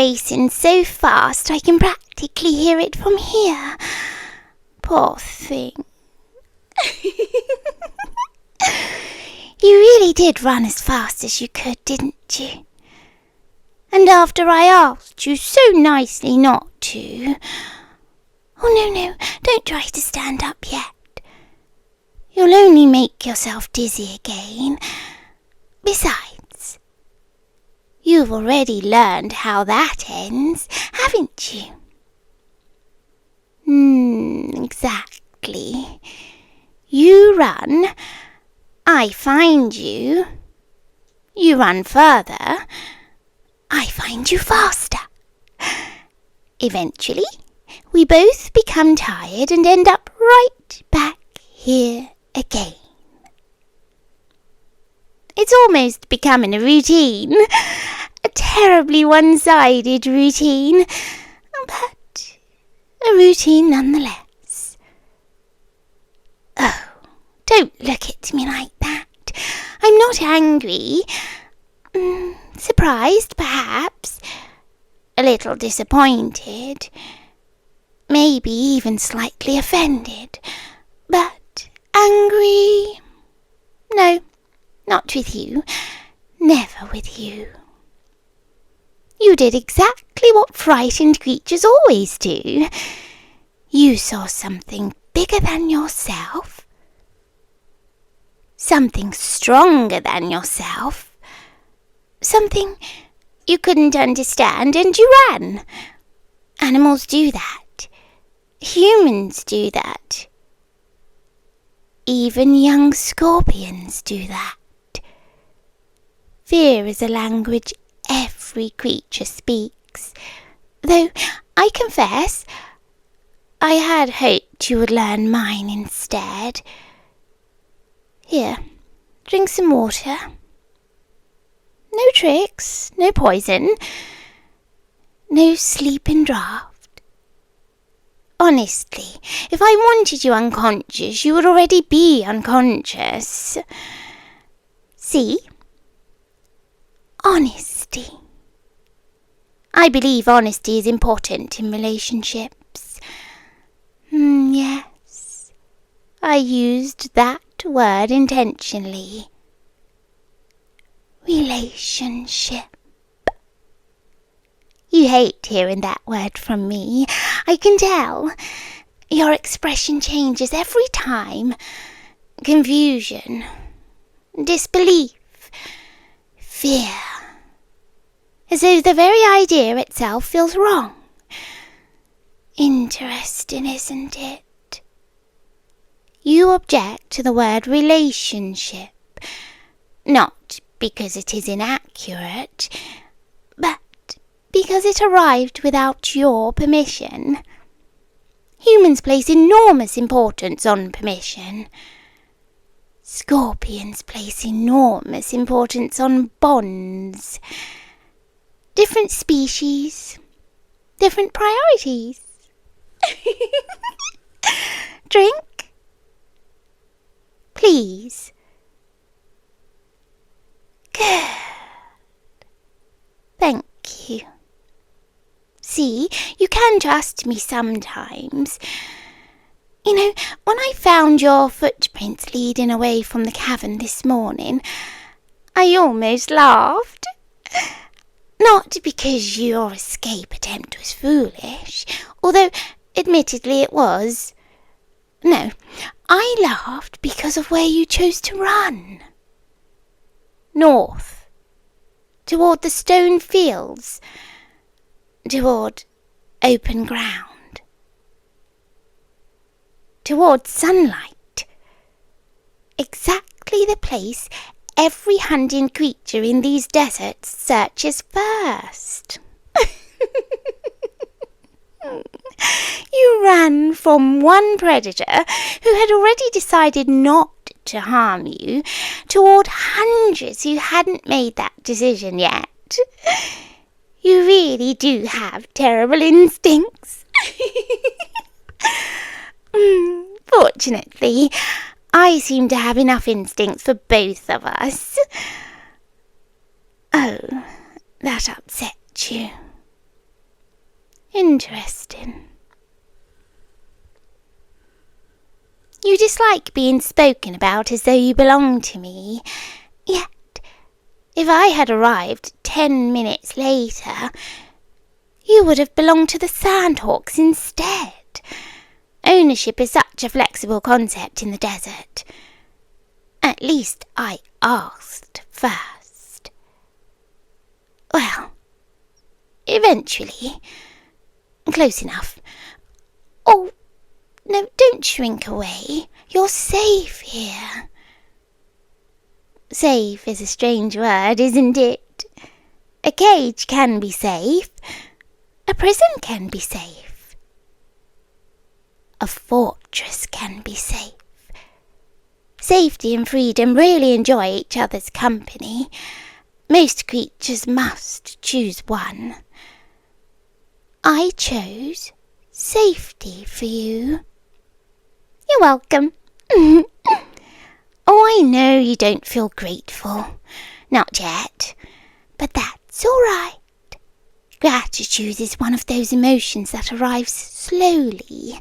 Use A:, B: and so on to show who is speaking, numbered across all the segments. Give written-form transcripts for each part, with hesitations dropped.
A: racing so fast I can practically hear it from here. Poor thing. You really did run as fast as you could, didn't you? And after I asked you so nicely not to... Oh, no, don't try to stand up yet. You'll only make yourself dizzy again. Besides, you've already learned how that ends, haven't you? Exactly. You run, I find you. You run further, I find you faster. Eventually, we both become tired and end up right back here again. It's almost becoming a routine. A terribly one-sided routine, but a routine nonetheless. Oh, don't look at me like that. I'm not angry. Surprised, perhaps. A little disappointed. Maybe even slightly offended. But angry? No, not with you. Never with you. You did exactly what frightened creatures always do. You saw something bigger than yourself. Something stronger than yourself. Something you couldn't understand, and you ran. Animals do that. Humans do that. Even young scorpions do that. Fear is a language every creature speaks, though I confess I had hoped you would learn mine instead. Here, drink some water. No tricks, no poison, no sleeping draught. Honestly, if I wanted you unconscious, you would already be unconscious. See? Honesty. I believe honesty is important in relationships. Yes, I used that word intentionally. Relationship. You hate hearing that word from me. I can tell. Your expression changes every time. Confusion. Disbelief. Fear. As though the very idea itself feels wrong. Interesting, isn't it? You object to the word relationship. Not because it is inaccurate, but because it arrived without your permission. Humans place enormous importance on permission. Scorpions place enormous importance on bonds. Different species, different priorities. Drink? Please. Good. Thank you. See, you can trust me sometimes. You know, when I found your footprints leading away from the cavern this morning, I almost laughed. Not because your escape attempt was foolish, although admittedly it was. No, I laughed because of where you chose to run. North, toward the stone fields, toward open ground, toward sunlight. Exactly the place every hunting creature in these deserts searches first. You ran from one predator who had already decided not to harm you toward hundreds who hadn't made that decision yet. You really do have terrible instincts. Fortunately, I seem to have enough instincts for both of us. Oh, that upset you. Interesting. You dislike being spoken about as though you belong to me. Yet, if I had arrived 10 minutes later, you would have belonged to the Sandhawks instead. Ownership is such a flexible concept in the desert. At least I asked first. Well, eventually. Close enough. Oh, no, don't shrink away. You're safe here. Safe is a strange word, isn't it? A cage can be safe. A prison can be safe. A fortress can be safe. Safety and freedom really enjoy each other's company. Most creatures must choose one. I chose safety for you. You're welcome. Oh, I know you don't feel grateful. Not yet. But that's all right. Gratitude is one of those emotions that arrives slowly.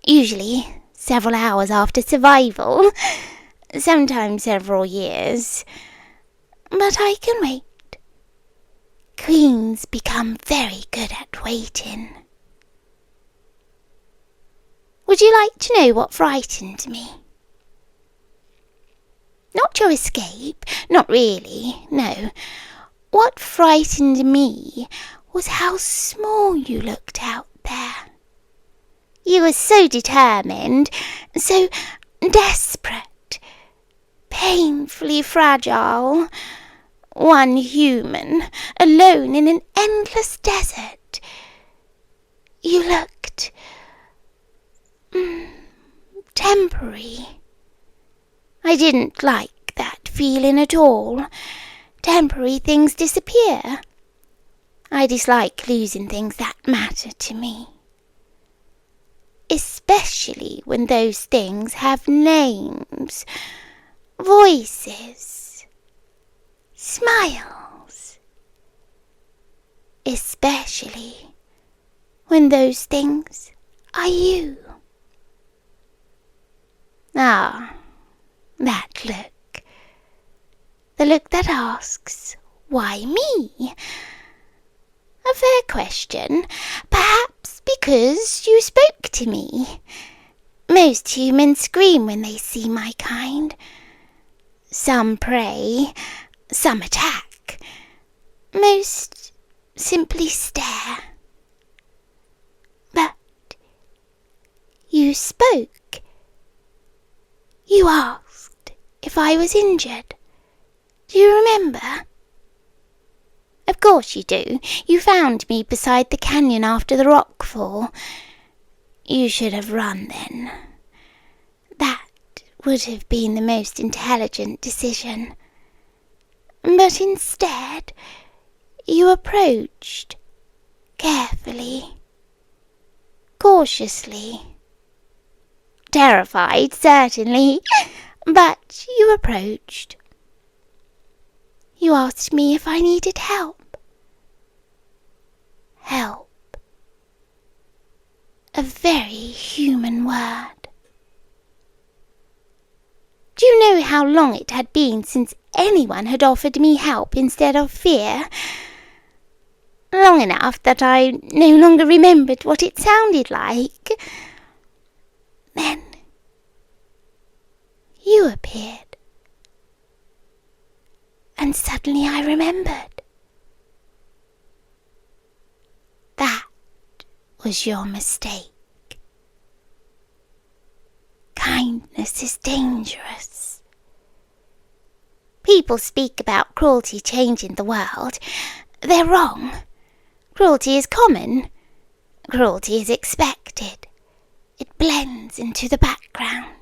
A: Usually several hours after survival. Sometimes several years. But I can wait. Queens become very good at waiting. Would you like to know what frightened me? Not your escape, not really, no. What frightened me was how small you looked out there. You were so determined, so desperate, painfully fragile. One human, alone in an endless desert. You looked temporary. I didn't like that feeling at all. Temporary things disappear. I dislike losing things that matter to me. Especially when those things have names, voices, smiles. Especially when those things are you. Ah, that look. The look that asks, why me? A fair question, perhaps because you spoke to me. Most humans scream when they see my kind. Some pray, some attack. Most simply stare. But you spoke. You asked if I was injured. Do you remember? Of course you do. You found me beside the canyon after the rockfall. You should have run then. That would have been the most intelligent decision. But instead, you approached, carefully, cautiously. Terrified, certainly, but you approached. You asked me if I needed help. Help. A very human word. Do you know how long it had been since anyone had offered me help instead of fear? Long enough that I no longer remembered what it sounded like. Then you appeared. And suddenly I remembered. That was your mistake. Kindness is dangerous. People speak about cruelty changing the world. They're wrong. Cruelty is common. Cruelty is expected. It blends into the background.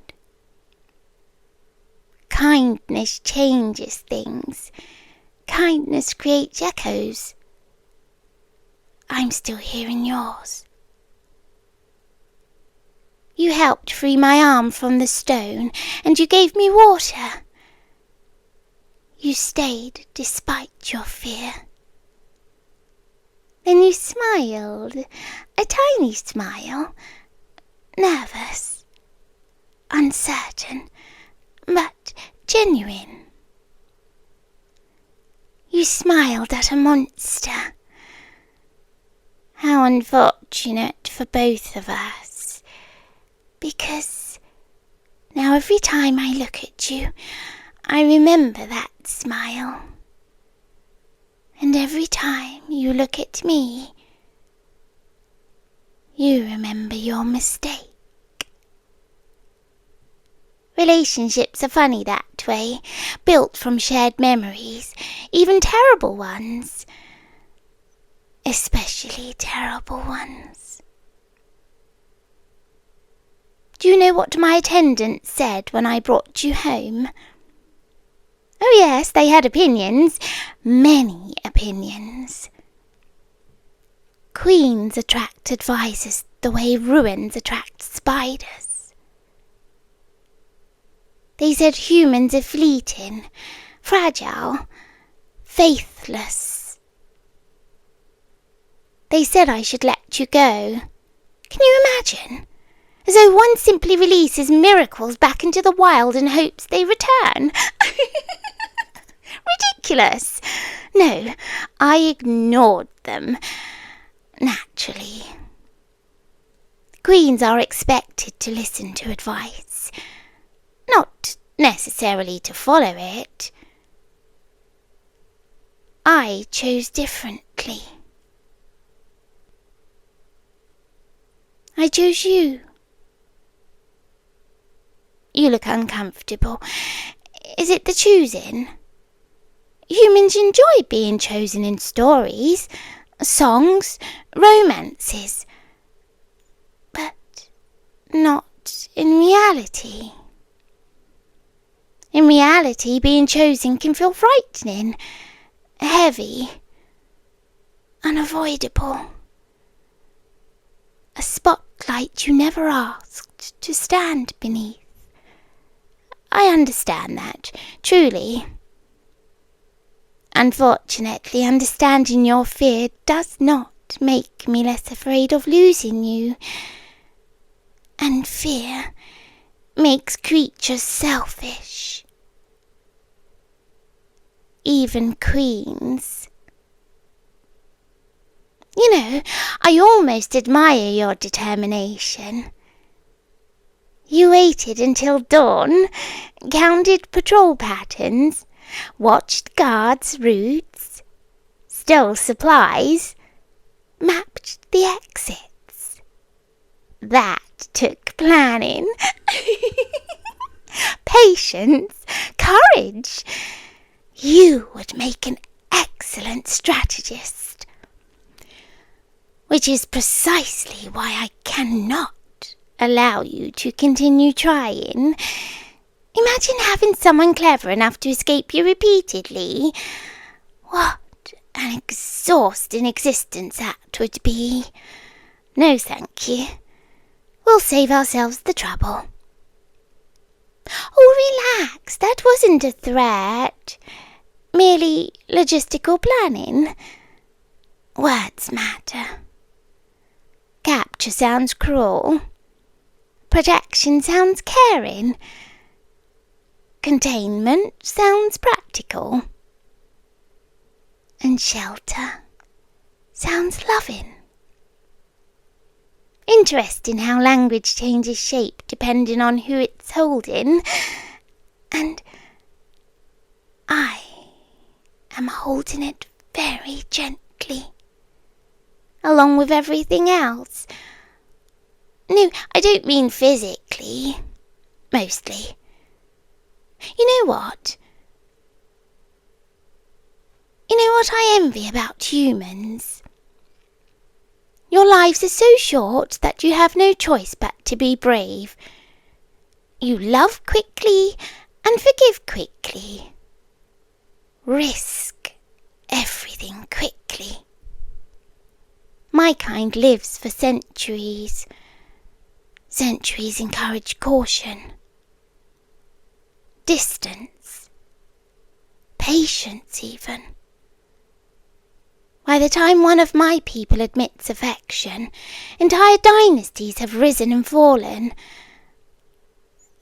A: Kindness changes things. Kindness creates echoes. I'm still hearing yours. You helped free my arm from the stone, and you gave me water. You stayed despite your fear. Then you smiled, a tiny smile, nervous, uncertain, but genuine. You smiled at a monster. How unfortunate for both of us, because now every time I look at you, I remember that smile. And every time you look at me, you remember your mistake. Relationships are funny that way, built from shared memories, even terrible ones. Especially terrible ones. Do you know what my attendant said when I brought you home? Oh yes, they had opinions, many opinions. Queens attract advisors the way ruins attract spiders. They said humans are fleeting, fragile, faithless. They said I should let you go. Can you imagine? As though one simply releases miracles back into the wild and hopes they return. Ridiculous. No, I ignored them. Naturally. Queens are expected to listen to advice, not necessarily to follow it. I chose differently. I chose you. You look uncomfortable. Is it the choosing? Humans enjoy being chosen in stories, songs, romances, but not in reality. In reality, being chosen can feel frightening, heavy, unavoidable. A spotlight you never asked to stand beneath. I understand that, truly. Unfortunately, understanding your fear does not make me less afraid of losing you. And fear makes creatures selfish. Even queens. You know, I almost admire your determination. You waited until dawn, counted patrol patterns, watched guards' routes, stole supplies, mapped the exits. That took planning. Patience, courage. You would make an excellent strategist. Which is precisely why I cannot allow you to continue trying. Imagine having someone clever enough to escape you repeatedly. What an exhausting existence that would be. No, thank you. We'll save ourselves the trouble. Oh, relax. That wasn't a threat. Merely logistical planning. Words matter. Capture sounds cruel. Protection sounds caring. Containment sounds practical. And shelter sounds loving. Interesting how language changes shape depending on who it's holding. And I am holding it very gently, along with everything else. No, I don't mean physically. Mostly. You know what? You know what I envy about humans? Your lives are so short that you have no choice but to be brave. You love quickly and forgive quickly. Risk everything quickly. My kind lives for centuries. Centuries encourage caution, distance, patience even. By the time one of my people admits affection, entire dynasties have risen and fallen.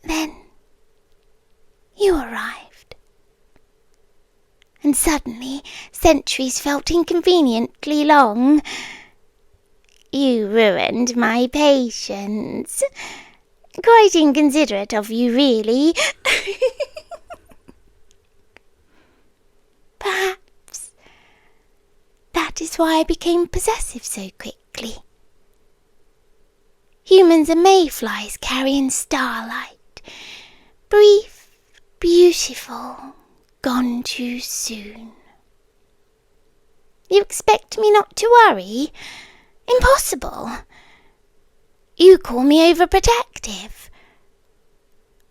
A: Then you arrived. And suddenly centuries felt inconveniently long. You ruined my patience. Quite inconsiderate of you, really. Perhaps that is why I became possessive so quickly. Humans are mayflies carrying starlight. Brief, beautiful, gone too soon. You expect me not to worry? Impossible. You call me overprotective.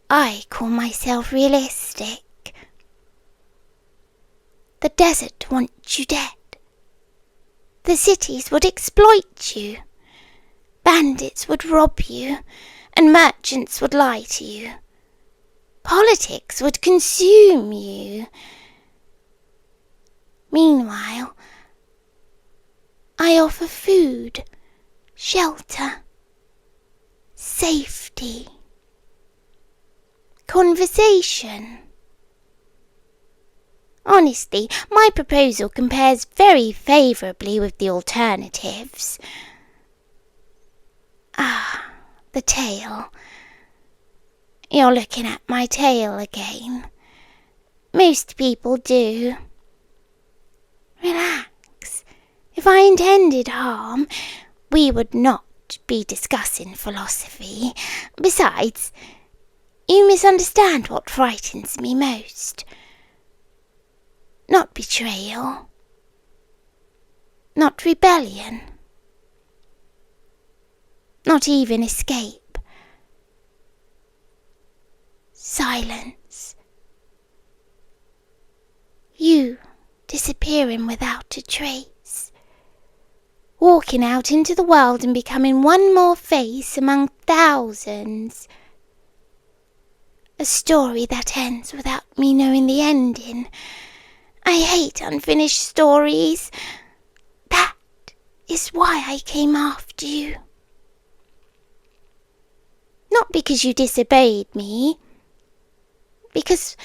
A: I call myself realistic. The desert wants you dead. The cities would exploit you. Bandits would rob you, and merchants would lie to you. Politics would consume you. Meanwhile, I offer food, shelter, safety, conversation. Honestly, my proposal compares very favourably with the alternatives. Ah, the tail. You're looking at my tail again. Most people do. Relax. If I intended harm, we would not be discussing philosophy. Besides, you misunderstand what frightens me most. Not betrayal. Not rebellion. Not even escape. Silence. You disappearing without a trace. Walking out into the world and becoming one more face among thousands. A story that ends without me knowing the ending. I hate unfinished stories. That is why I came after you. Not because you disobeyed me. Because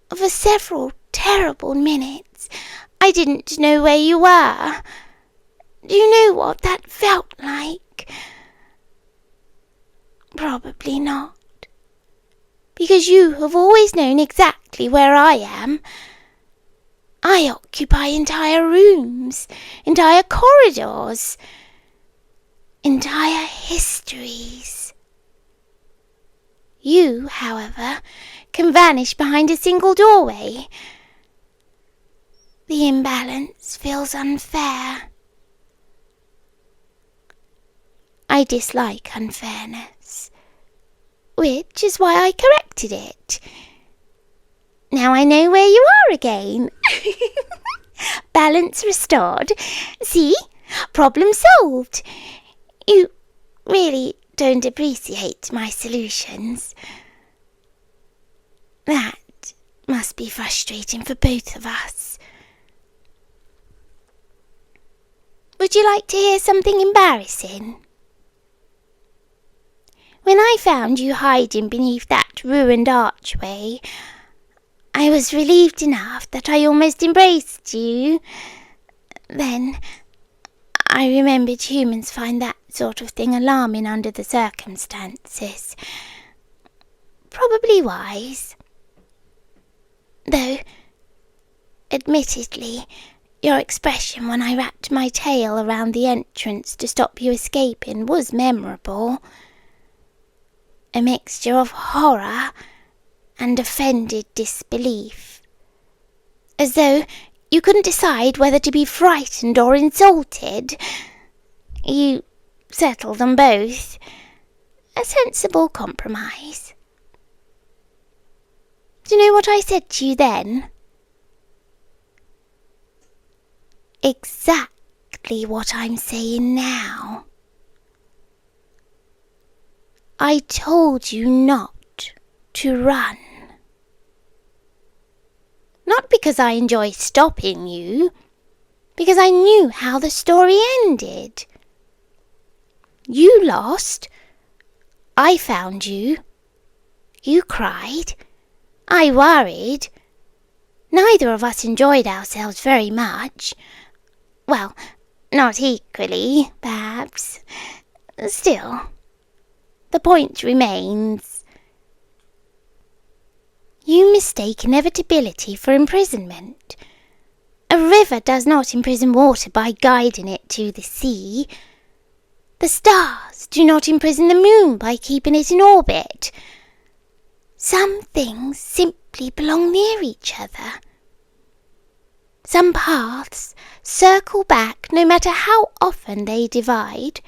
A: for several terrible minutes I didn't know where you were. Do you know what that felt like? Probably not. Because you have always known exactly where I am. I occupy entire rooms, entire corridors, entire histories. You, however, can vanish behind a single doorway. The imbalance feels unfair. I dislike unfairness, which is why I corrected it. Now I know where you are again. Balance restored. See? Problem solved. You really don't appreciate my solutions. That must be frustrating for both of us. Would you like to hear something embarrassing? When I found you hiding beneath that ruined archway, I was relieved enough that I almost embraced you. Then I remembered humans find that sort of thing alarming under the circumstances. Probably wise. Though, admittedly, your expression when I wrapped my tail around the entrance to stop you escaping was memorable. A mixture of horror and offended disbelief. As though you couldn't decide whether to be frightened or insulted. You settled on both. A sensible compromise. Do you know what I said to you then? Exactly what I'm saying now. I told you not to run. Not because I enjoy stopping you. because I knew how the story ended. You lost. I found you. You cried. I worried. Neither of us enjoyed ourselves very much. Well, not equally, perhaps. Still, the point remains. You mistake inevitability for imprisonment. A river does not imprison water by guiding it to the sea. The stars do not imprison the moon by keeping it in orbit. Some things simply belong near each other. Some paths circle back no matter how often they divide.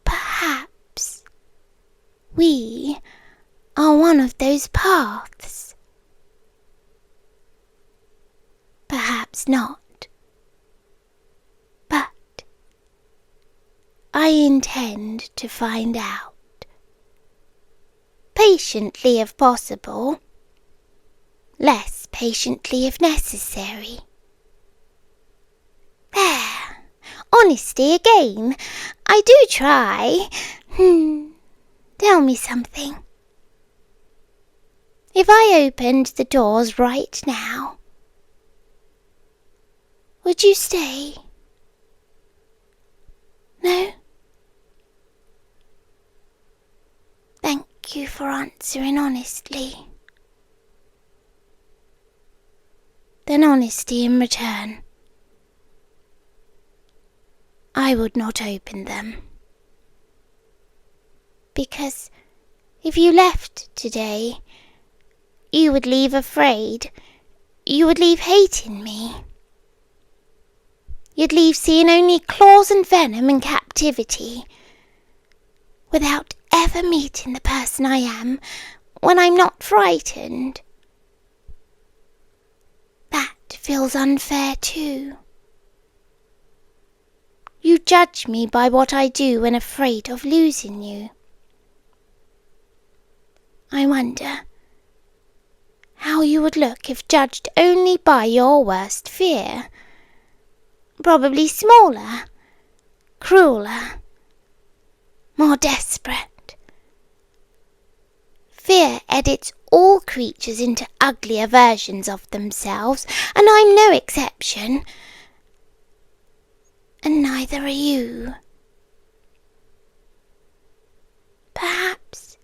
A: Perhaps we are one of those paths. Perhaps not. But I intend to find out. Patiently if possible. Less patiently if necessary. There. Honesty again. I do try. Tell me something. If I opened the doors right now, would you stay? No? Thank you for answering honestly. Then honesty in return. I would not open them. Because if you left today, you would leave afraid. You would leave hating me. You'd leave seeing only claws and venom and captivity, without ever meeting the person I am when I'm not frightened. That feels unfair too. You judge me by what I do when afraid of losing you. I wonder how you would look if judged only by your worst fear. Probably smaller, crueler, more desperate. Fear edits all creatures into uglier versions of themselves, and I'm no exception. And neither are you. Perhaps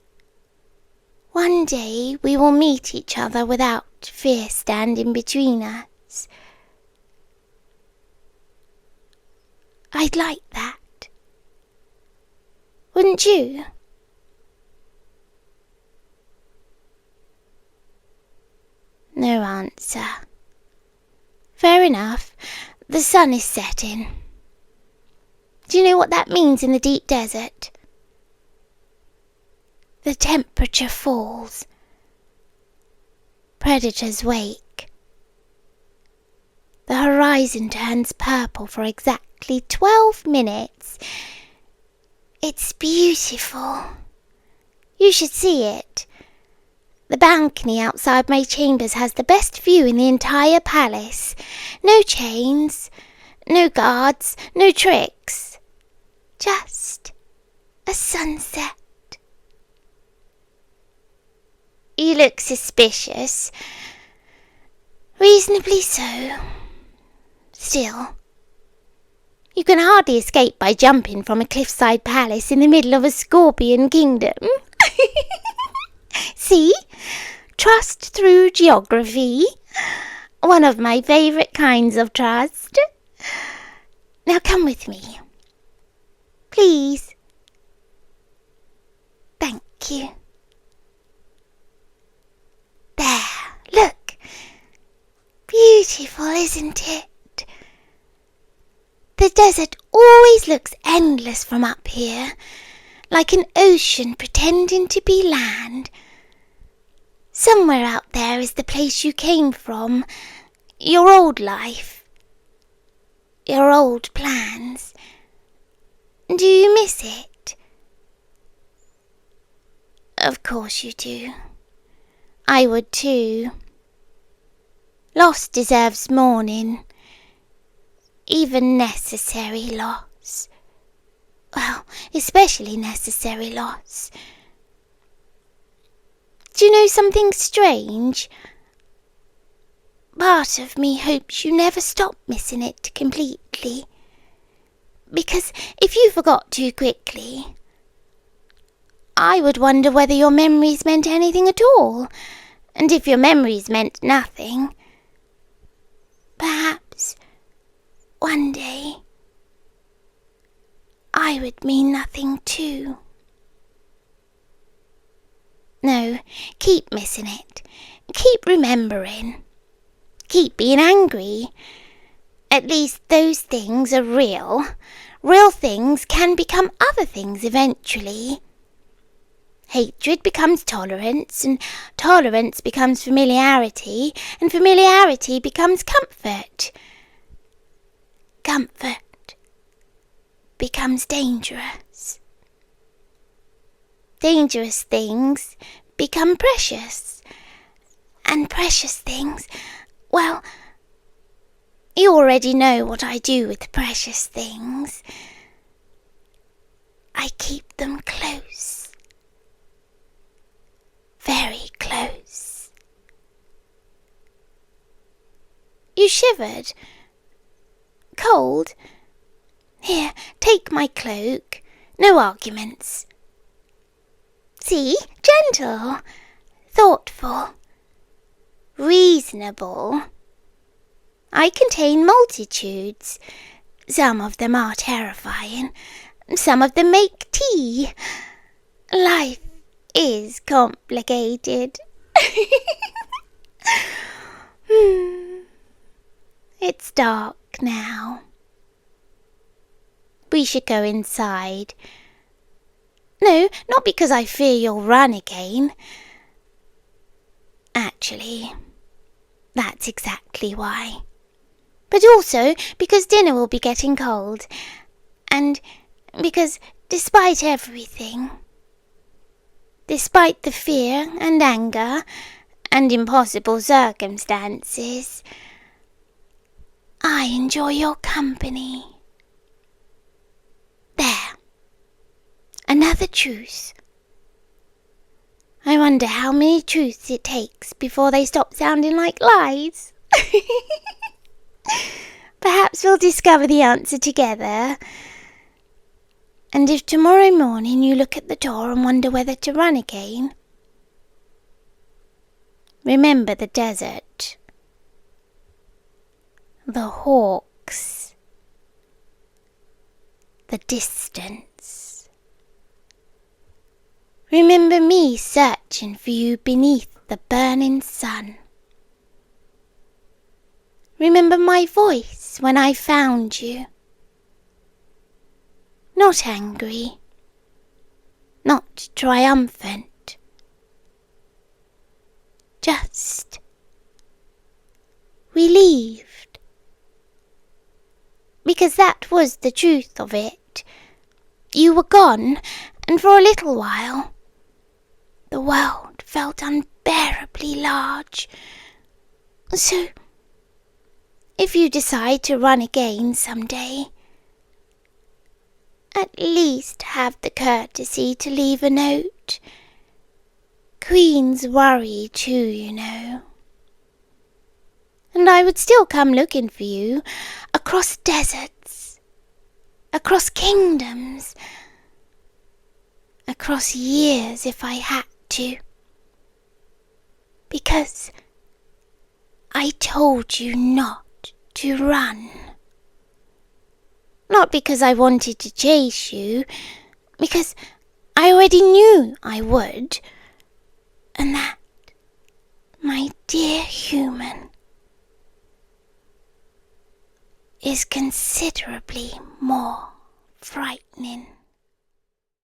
A: one day we will meet each other without fear standing between us. I'd like that. Wouldn't you? No answer. Fair enough. The sun is setting. Do you know what that means in the deep desert? The temperature falls. Predators wake. The horizon turns purple for exactly 12 minutes. It's beautiful. You should see it. The balcony outside my chambers has the best view in the entire palace. No chains, no guards, no tricks. Just a sunset. You look suspicious. Reasonably so. Still, you can hardly escape by jumping from a cliffside palace in the middle of a scorpion kingdom. See? Trust through geography. One of my favourite kinds of trust. Now come with me. Please. Thank you. There, look. Beautiful, isn't it? The desert always looks endless from up here, like an ocean pretending to be land. Somewhere out there is the place you came from, your old life, your old plans. Do you miss it? Of course you do. I would too. Loss deserves mourning, even necessary loss. Well, especially necessary loss. Do you know something strange? Part of me hopes you never stop missing it completely. Because if you forgot too quickly, I would wonder whether your memories meant anything at all. And if your memories meant nothing, perhaps one day I would mean nothing too. No, keep missing it. Keep remembering. Keep being angry. At least those things are real. Real things can become other things eventually. Hatred becomes tolerance, and tolerance becomes familiarity, and familiarity becomes comfort. Comfort becomes dangerous. Dangerous things become precious, and precious things, well, you already know what I do with precious things. I keep them close. Very close. You shivered. Cold? Here, take my cloak. No arguments. See? Gentle. Thoughtful. Reasonable. I contain multitudes. Some of them are terrifying. Some of them make tea. Life is complicated. It's dark now. We should go inside. No, not because I fear you'll run again. Actually, that's exactly why. But also because dinner will be getting cold. And because, despite everything, despite the fear and anger and impossible circumstances, I enjoy your company. There. Another truth. I wonder how many truths it takes before they stop sounding like lies. Perhaps we'll discover the answer together. And if tomorrow morning you look at the door and wonder whether to run again, remember the desert, the hawks, the distance. Remember me searching for you beneath the burning sun. Remember my voice when I found you. Not angry, not triumphant, just relieved. Because that was the truth of it. You were gone, and for a little while, the world felt unbearably large. So, if you decide to run again someday, at least have the courtesy to leave a note. Queens worry too, you know. And I would still come looking for you, across deserts, across kingdoms, across years if I had to. Because I told you not to run. Not because I wanted to chase you, because I already knew I would. And that, my dear human, is considerably more frightening.